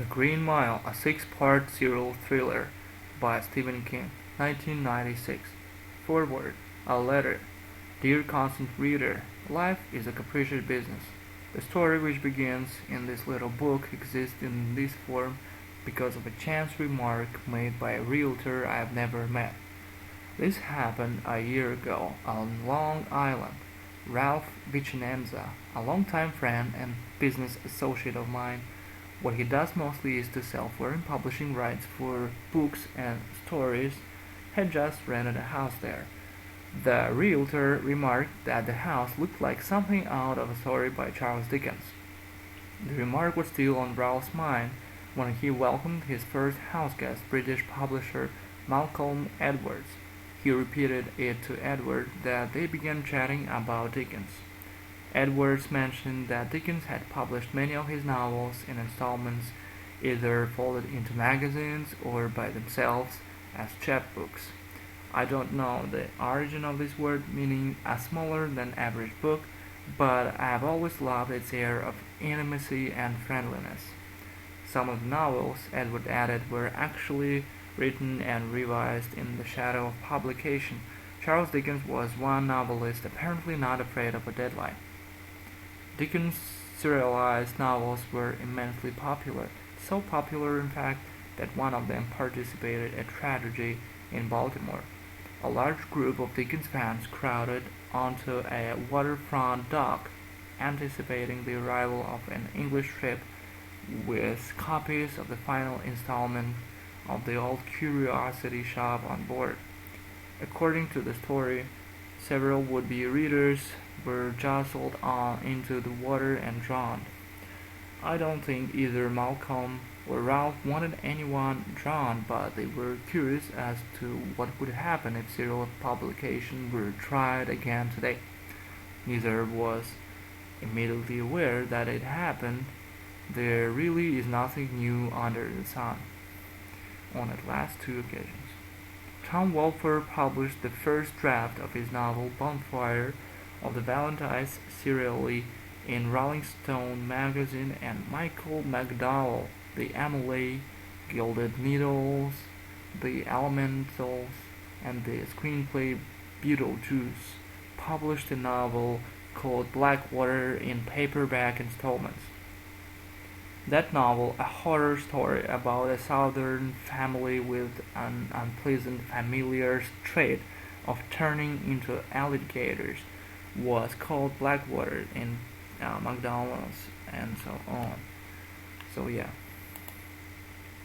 The Green Mile, a six-part serial thriller by Stephen King, 1996. Foreword. A letter. Dear constant reader, life is a capricious business. The story which begins in this little book exists in this form because of a chance remark made by a realtor I have never met. This happened a year ago on Long Island. Ralph Vicinanza, a longtime friend and business associate of mine, what he does mostly is to sell foreign publishing rights for books and stories, had just rented a house there. The realtor remarked that the house looked like something out of a story by Charles Dickens. The remark was still on Ralph's mind when he welcomed his first houseguest, British publisher Malcolm Edwards. He repeated it to Edward that they began chatting about Dickens. Edwards mentioned that Dickens had published many of his novels in installments, either folded into magazines or by themselves as chapbooks. I don't know the origin of this word meaning a smaller than average book, but I have always loved its air of intimacy and friendliness. Some of the novels, Edward added, were actually written and revised in the shadow of publication. Charles Dickens was one novelist apparently not afraid of a deadline. Dickens' serialized novels were immensely popular, so popular in fact that one of them participated in a tragedy in Baltimore. A large group of Dickens fans crowded onto a waterfront dock, anticipating the arrival of an English ship with copies of the final installment of the Old Curiosity Shop on board. According to the story, several would-be readers were jostled into the water and drowned. I don't think either Malcolm or Ralph wanted anyone drowned, but they were curious as to what would happen if serial publication were tried again today. Neither was immediately aware that it happened. There really is nothing new under the sun. On at last two occasions. Tom Wolfe published the first draft of his novel Bonfire of the Valentines serially in Rolling Stone magazine, and Michael McDowell, The Amelie, Gilded Needles, The Elementals, and the screenplay Beetlejuice, published a novel called Blackwater in paperback installments. That novel, a horror story about a southern family with an unpleasant familiar trait of turning into alligators, was called Blackwater in McDonald's and so on. So yeah.